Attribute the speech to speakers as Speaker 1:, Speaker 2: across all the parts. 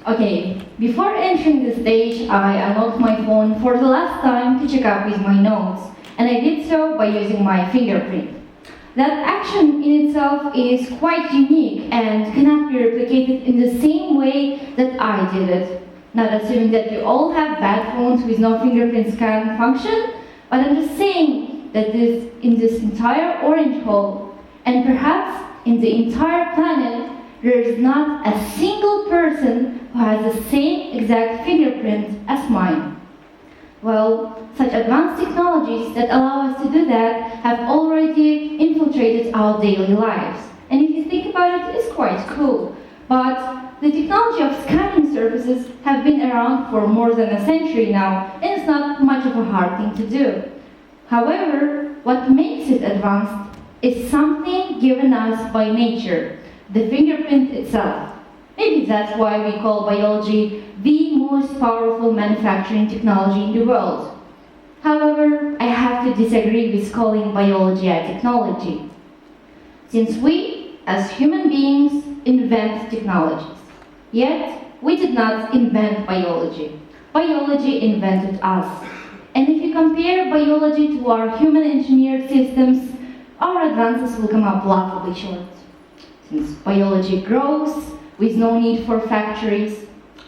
Speaker 1: Okay, before entering the stage, I unlocked my phone for the last time to check up with my notes, and I did so by using my fingerprint. That action in itself is quite unique and cannot be replicated in the same way that I did it. Not assuming that you all have bad phones with no fingerprint scan function, but I'm just saying that in this entire orange hole, and perhaps in the entire planet, there is not a single person who has the same exact fingerprint as mine. Well, such advanced technologies that allow us to do that have already infiltrated our daily lives. And if you think about it, it's quite cool. But the technology of scanning surfaces have been around for more than a century now, and it's not much of a hard thing to do. However, what makes it advanced is something given us by nature, the fingerprint itself. Maybe that's why we call biology the most powerful manufacturing technology in the world. However, I have to disagree with calling biology a technology, since we, as human beings, invent technologies. Yet, we did not invent biology. Biology invented us. And if you compare biology to our human-engineered systems, our advances will come up laughably short. Since biology grows with no need for factories,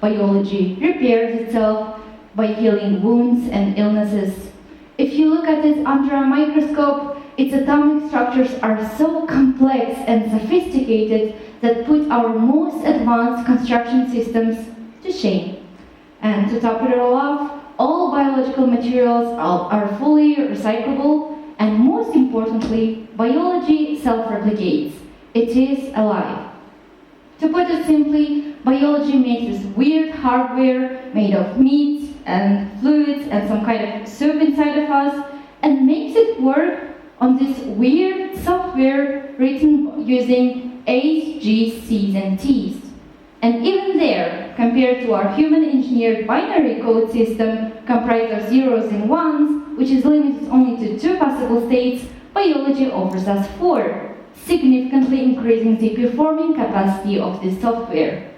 Speaker 1: biology repairs itself by healing wounds and illnesses. If you look at it under a microscope, its atomic structures are so complex and sophisticated that put our most advanced construction systems to shame. And to top it all off, all biological materials are fully recyclable, and most importantly, biology self-replicates. It is alive. To put it simply, biology makes this weird hardware made of meat and fluids and some kind of soup inside of us, and makes it work on this weird software written using A's, G's, C's, and T's. And even there, compared to our human-engineered binary code system comprised of zeros and ones, which is limited only to 2 possible states, biology offers us 4, significantly increasing the performing capacity of this software.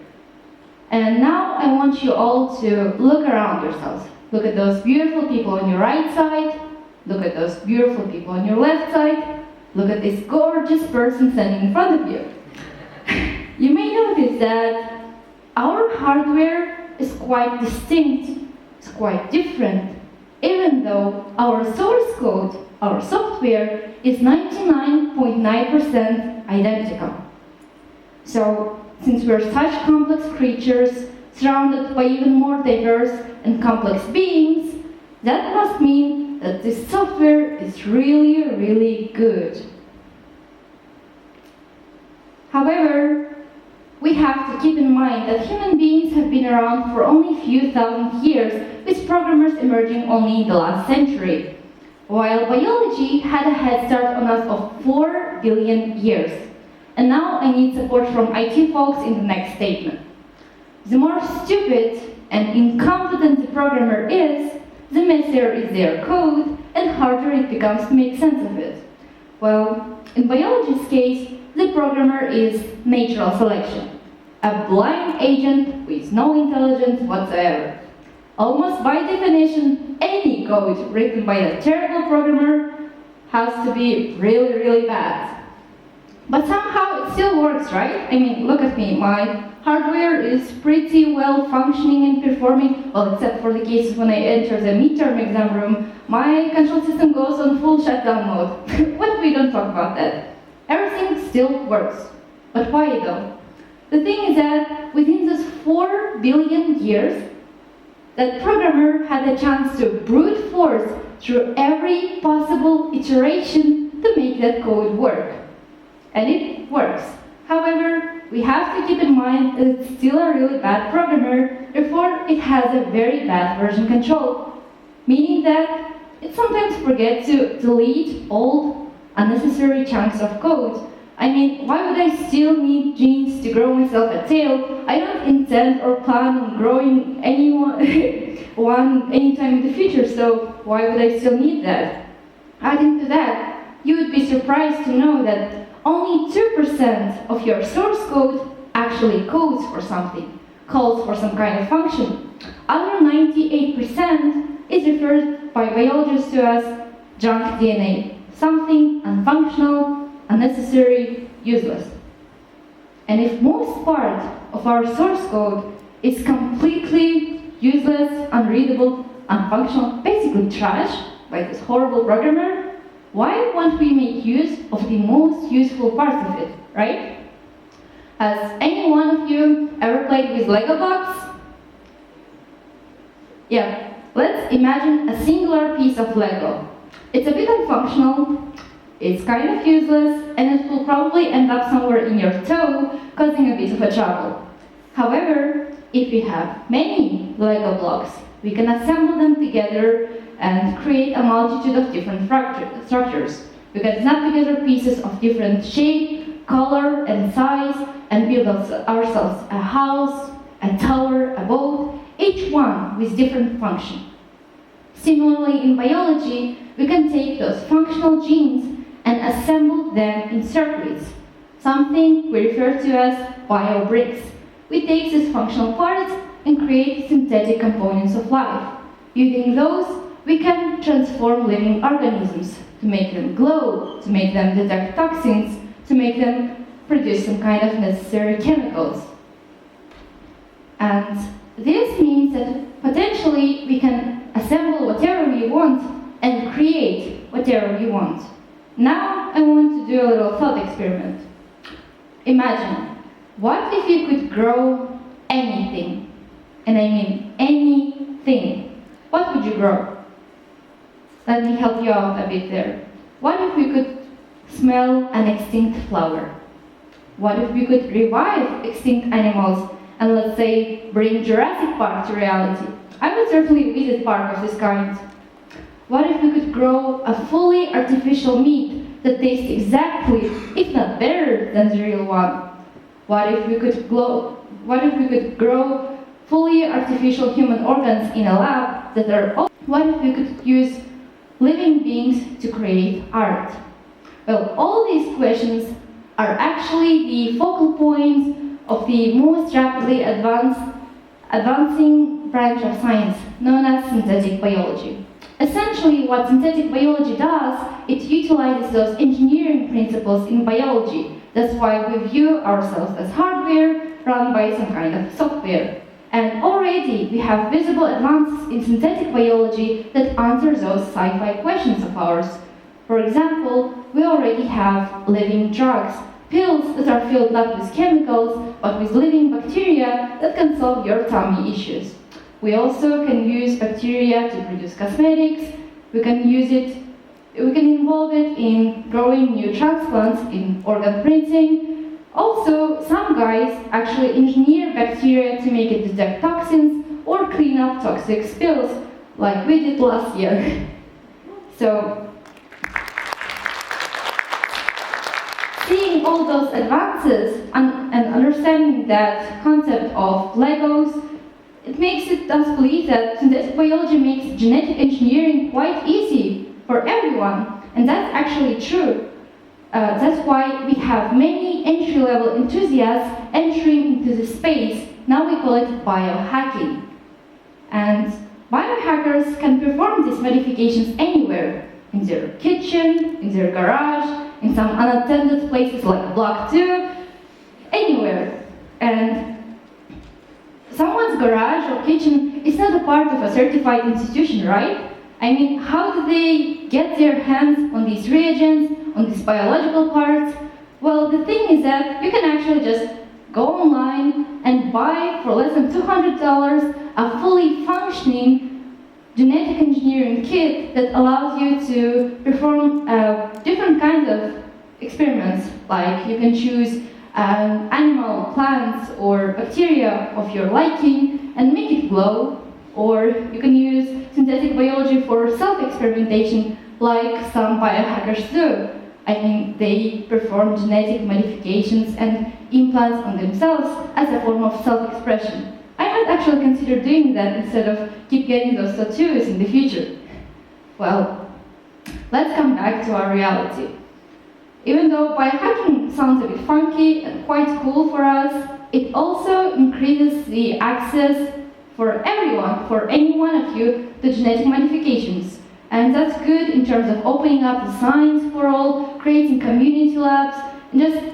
Speaker 1: And now I want you all to look around yourselves. Look at those beautiful people on your right side, look at those beautiful people on your left side, look at this gorgeous person standing in front of you. You may notice that our hardware is quite distinct, it's quite different, even though our source code, our software, is 99.9% identical. So, since we're such complex creatures, surrounded by even more diverse and complex beings, that must mean that this software is really, really good. However, we have to keep in mind that human beings have been around for only a few thousand years, with programmers emerging only in the last century, while biology had a head start on us of 4 billion years. And now I need support from IT folks in the next statement. The more stupid and incompetent the programmer is, the messier is their code, and harder it becomes to make sense of it. Well, in biology's case, the programmer is natural selection, a blind agent with no intelligence whatsoever. Almost by definition, any code written by a terrible programmer has to be really, really bad. But somehow it still works, right? I mean, look at me, my hardware is pretty well functioning and performing, well, except for the cases when I enter the midterm exam room, my control system goes on full shutdown mode. What if we don't talk about that? Everything still works. But why though? The thing is that within those 4 billion years, that programmer had a chance to brute force through every possible iteration to make that code work. And it works. However, we have to keep in mind that it's still a really bad programmer, therefore it has a very bad version control, meaning that it sometimes forgets to delete old, unnecessary chunks of code. I mean, why would I still need genes to grow myself a tail? I don't intend or plan on growing one anytime in the future, so why would I still need that? Adding to that, you would be surprised to know that only 2% of your source code actually codes for something, calls for some kind of function. Other 98% is referred by biologists to as junk DNA, something unfunctional, unnecessary, useless. And if most part of our source code is completely useless, unreadable, unfunctional, basically trash by this horrible programmer, why won't we make use of the most useful parts of it, right? Has any one of you ever played with Lego blocks? Yeah, let's imagine a singular piece of Lego. It's a bit unfunctional, it's kind of useless, and it will probably end up somewhere in your toe, causing a bit of a trouble. However, if we have many Lego blocks, we can assemble them together and create a multitude of different structures. We can snap together pieces of different shape, color, and size, and build ourselves a house, a tower, a boat, each one with different function. Similarly, in biology, we can take those functional genes and assemble them in circuits, something we refer to as biobricks. We take these functional parts and create synthetic components of life. Using those, we can transform living organisms to make them glow, to make them detect toxins, to make them produce some kind of necessary chemicals. And this means that potentially we can assemble whatever we want and create whatever we want. Now I want to do a little thought experiment. Imagine, what if you could grow anything? And I mean anything. What would you grow? Let me help you out a bit there. What if we could smell an extinct flower? What if we could revive extinct animals and, let's say, bring Jurassic Park to reality? I would certainly visit park of this kind. What if we could grow a fully artificial meat that tastes exactly, if not better, than the real one? What if we could grow fully artificial human organs in a lab that are what if we could use living beings to create art? Well, all these questions are actually the focal points of the most rapidly advancing branch of science, known as synthetic biology. Essentially, what synthetic biology does, it utilizes those engineering principles in biology. That's why we view ourselves as hardware run by some kind of software. And already we have visible advances in synthetic biology that answer those sci-fi questions of ours. For example, we already have living drugs, pills that are filled not with chemicals, but with living bacteria that can solve your tummy issues. We also can use bacteria to produce cosmetics. We can involve it in growing new transplants, in organ printing. Also, some guys actually engineer bacteria to make it detect toxins or clean up toxic spills, like we did last year. So, seeing all those advances and understanding that concept of Legos, it makes us believe that synthetic biology makes genetic engineering quite easy for everyone, and that's actually true. That's why we have many entry-level enthusiasts entering into this space. Now we call it biohacking. And biohackers can perform these modifications anywhere, in their kitchen, in their garage, in some unattended places like Block 2, anywhere. And someone's garage or kitchen is not a part of a certified institution, right? I mean, how do they get their hands on these reagents, on these biological parts? Well, the thing is that you can actually just go online and buy for less than $200 a fully functioning genetic engineering kit that allows you to perform different kinds of experiments. Like you can choose animal, plants, or bacteria of your liking and make it glow. Or you can use synthetic biology for self-experimentation like some biohackers do. I mean, they perform genetic modifications and implants on themselves as a form of self-expression. I might actually consider doing that instead of keep getting those tattoos in the future. Well, let's come back to our reality. Even though biohacking sounds a bit funky and quite cool for us, it also increases the access for everyone, for any one of you, to genetic modifications. And that's good in terms of opening up the science for all, creating community labs, and just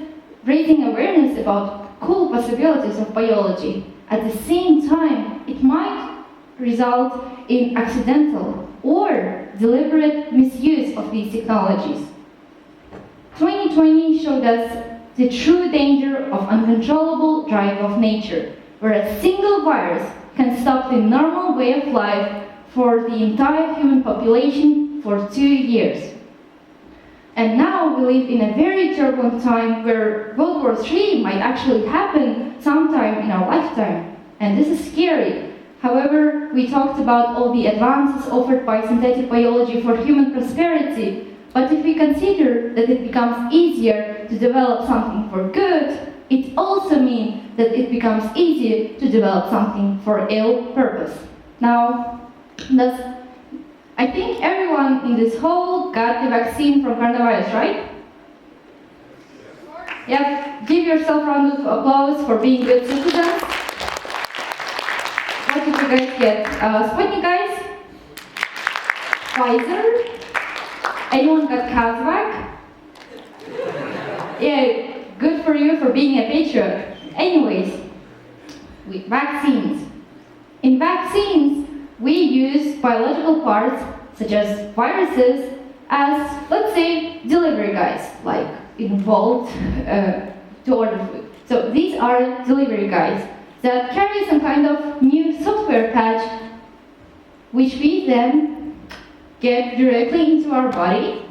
Speaker 1: raising awareness about cool possibilities of biology. At the same time, it might result in accidental or deliberate misuse of these technologies. 2020 showed us the true danger of uncontrollable drive of nature, where a single virus can stop the normal way of life for the entire human population for 2 years. And now we live in a very turbulent time where World War III might actually happen sometime in our lifetime. And this is scary. However, we talked about all the advances offered by synthetic biology for human prosperity. But if we consider that it becomes easier to develop something for good, it also means that it becomes easier to develop something for ill purpose. Now, I think everyone in this hall got the vaccine from coronavirus, right? Yep, give yourself a round of applause for being good citizens. What did you guys get? Sputnik, guys? Pfizer? Anyone got Kazakh? Yeah, good for you for being a patriot. Anyways, vaccines. In vaccines, we use biological parts, such as viruses, as, let's say, delivery guys, like involved to order food. So these are delivery guys that carry some kind of new software patch, which we then get directly into our body.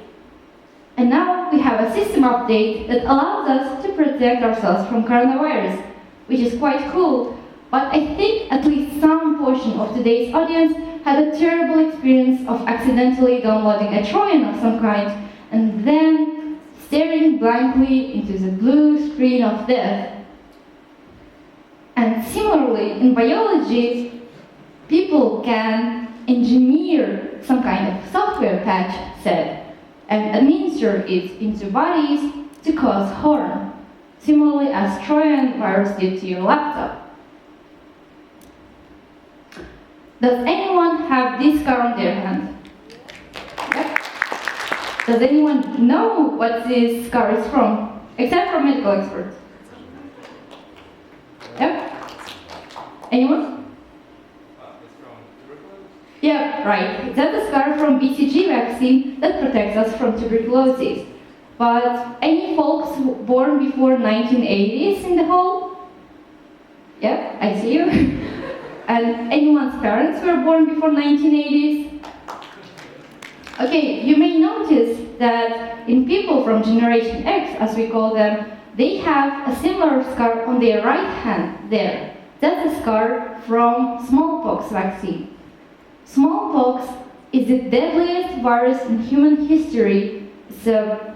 Speaker 1: And now we have a system update that allows us to protect ourselves from coronavirus, which is quite cool. But I think at least some portion of today's audience had a terrible experience of accidentally downloading a Trojan of some kind and then staring blankly into the blue screen of death. And similarly, in biology, people can engineer some kind of software patch set and administer it into bodies to cause harm, similarly as Trojan virus did to your laptop. Does anyone have this scar on their hand? Yep. Does anyone know what this scar is from? Except for medical experts. Yep. Anyone?
Speaker 2: It's from tuberculosis?
Speaker 1: Yeah, right. That's a scar from BCG vaccine that protects us from tuberculosis. But any folks born before 1980s in the hall? Yep, I see you. And anyone's parents were born before 1980s? Okay, you may notice that in people from Generation X, as we call them, they have a similar scar on their right hand there. That's a scar from smallpox vaccine. Smallpox is the deadliest virus in human history that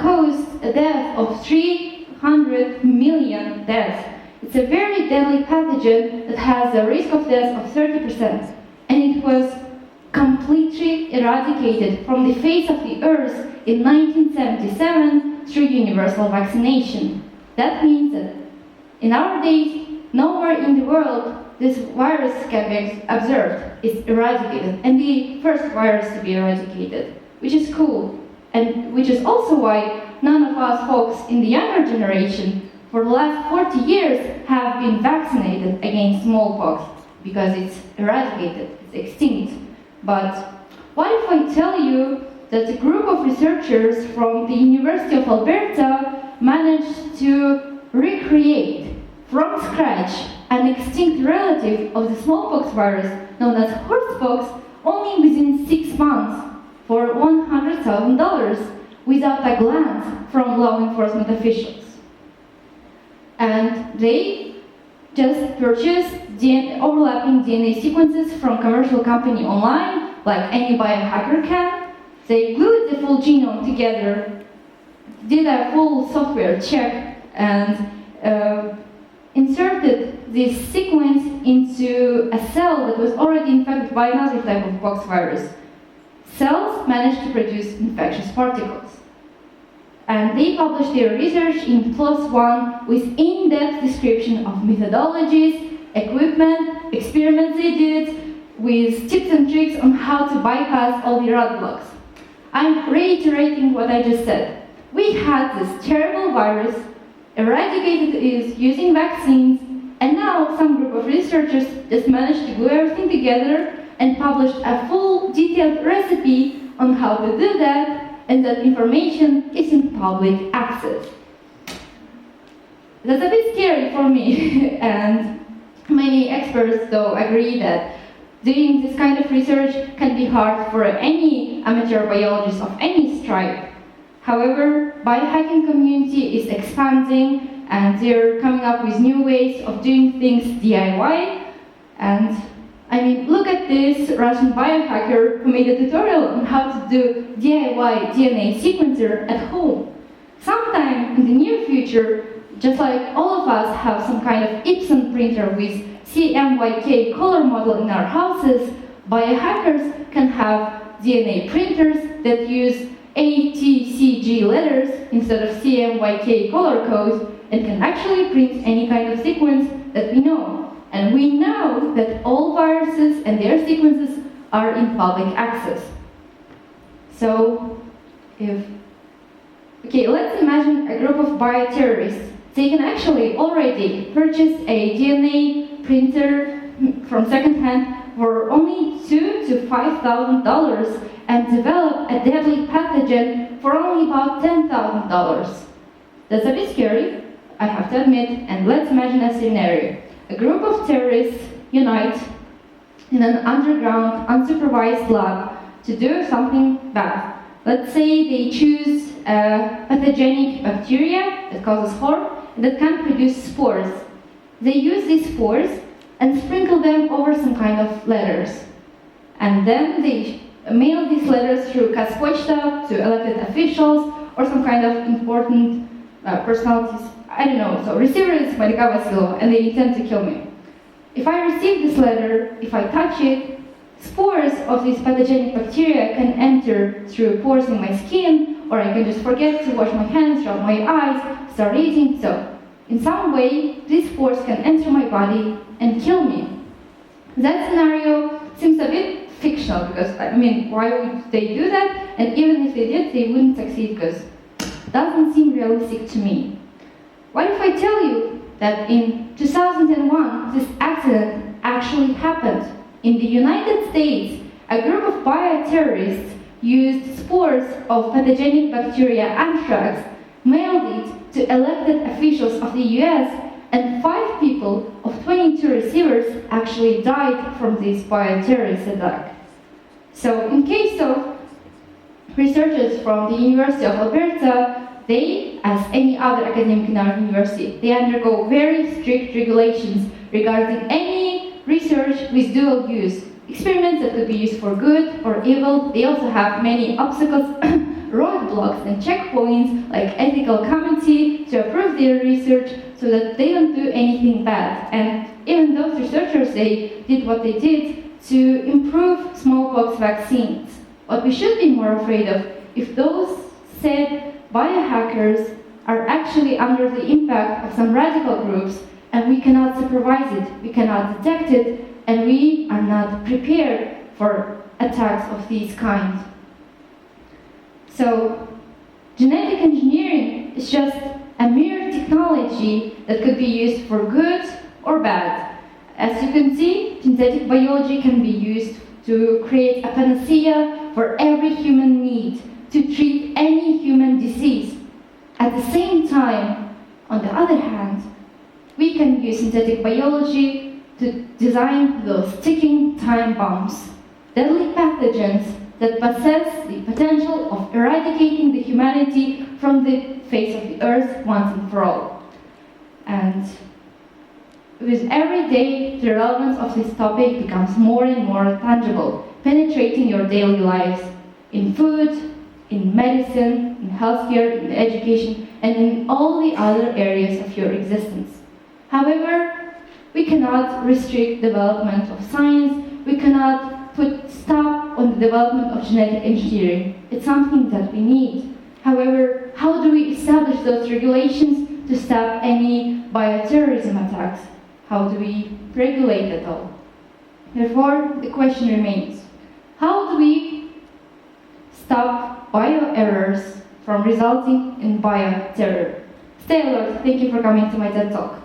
Speaker 1: caused a death of 300 million deaths. It's a very deadly pathogen that has a risk of death of 30%, and it was completely eradicated from the face of the earth in 1977 through universal vaccination. That means that in our days, nowhere in the world this virus can be observed. It's eradicated, and the first virus to be eradicated, which is cool, and which is also why none of us folks in the younger generation for the last 40 years have been vaccinated against smallpox, because it's eradicated, it's extinct. But what if I tell you that a group of researchers from the University of Alberta managed to recreate from scratch an extinct relative of the smallpox virus known as horsepox only within 6 months for $100,000 without a glance from law enforcement officials? And they just purchased overlapping DNA sequences from commercial company online, like any biohacker can. They glued the full genome together, did a full software check, and inserted this sequence into a cell that was already infected by another type of pox virus. Cells managed to produce infectious particles. And they published their research in PLOS ONE with in-depth description of methodologies, equipment, experiments they did, with tips and tricks on how to bypass all the roadblocks. I'm reiterating what I just said. We had this terrible virus, eradicated it using vaccines, and now some group of researchers just managed to glue everything together and published a full detailed recipe on how to do that, and that information is in public access. That's a bit scary for me, and many experts though agree that doing this kind of research can be hard for any amateur biologist of any stripe. However, biohacking community is expanding and they're coming up with new ways of doing things DIY. And I mean, look at this Russian biohacker who made a tutorial on how to do DIY DNA sequencer at home. Sometime in the near future, just like all of us have some kind of Epson printer with CMYK color model in our houses, biohackers can have DNA printers that use ATCG letters instead of CMYK color codes and can actually print any kind of sequence that we know. And we know that all viruses and their sequences are in public access. So, let's imagine a group of bioterrorists. They can actually already purchase a DNA printer from secondhand for only $2,000 to $5,000 and develop a deadly pathogen for only about $10,000. That's a bit scary, I have to admit, and let's imagine a scenario. A group of terrorists unite in an underground, unsupervised lab to do something bad. Let's say they choose a pathogenic bacteria that causes harm that can produce spores. They use these spores and sprinkle them over some kind of letters. And then they mail these letters through Kaspochta to elected officials or some kind of important personalities. I don't know, so receiver is Malika Vassilova and they intend to kill me. If I receive this letter, if I touch it, spores of this pathogenic bacteria can enter through pores in my skin, or I can just forget to wash my hands, rub my eyes, start eating. So, in some way, these spores can enter my body and kill me. That scenario seems a bit fictional because, I mean, why would they do that? And even if they did, they wouldn't succeed because it doesn't seem realistic to me. What if I tell you that in 2001, this accident actually happened? In the United States, a group of bioterrorists used spores of pathogenic bacteria anthrax, mailed it to elected officials of the US, and 5 people of 22 receivers actually died from this bioterrorist attack. So, in case of researchers from the University of Alberta, they, as any other academic in our university, they undergo very strict regulations regarding any research with dual use. Experiments that could be used for good or evil. They also have many obstacles, roadblocks and checkpoints like ethical committee to approve their research so that they don't do anything bad. And even those researchers, they did what they did to improve smallpox vaccines. What we should be more afraid of, if those said biohackers are actually under the impact of some radical groups and we cannot supervise it, we cannot detect it, and we are not prepared for attacks of these kinds. So, genetic engineering is just a mere technology that could be used for good or bad. As you can see, synthetic biology can be used to create a panacea for every human need, to treat any human disease. At the same time, on the other hand, we can use synthetic biology to design those ticking time bombs, deadly pathogens that possess the potential of eradicating the humanity from the face of the earth once and for all. And with every day, the relevance of this topic becomes more and more tangible, penetrating your daily lives in food, in medicine, in healthcare, in education, and in all the other areas of your existence. However, we cannot restrict development of science, we cannot put stop on the development of genetic engineering. It's something that we need. However, how do we establish those regulations to stop any bioterrorism attacks? How do we regulate it all? Therefore, the question remains, how do we stop bioerrors from resulting in bioterror? Stay alert. Thank you for coming to my TED Talk.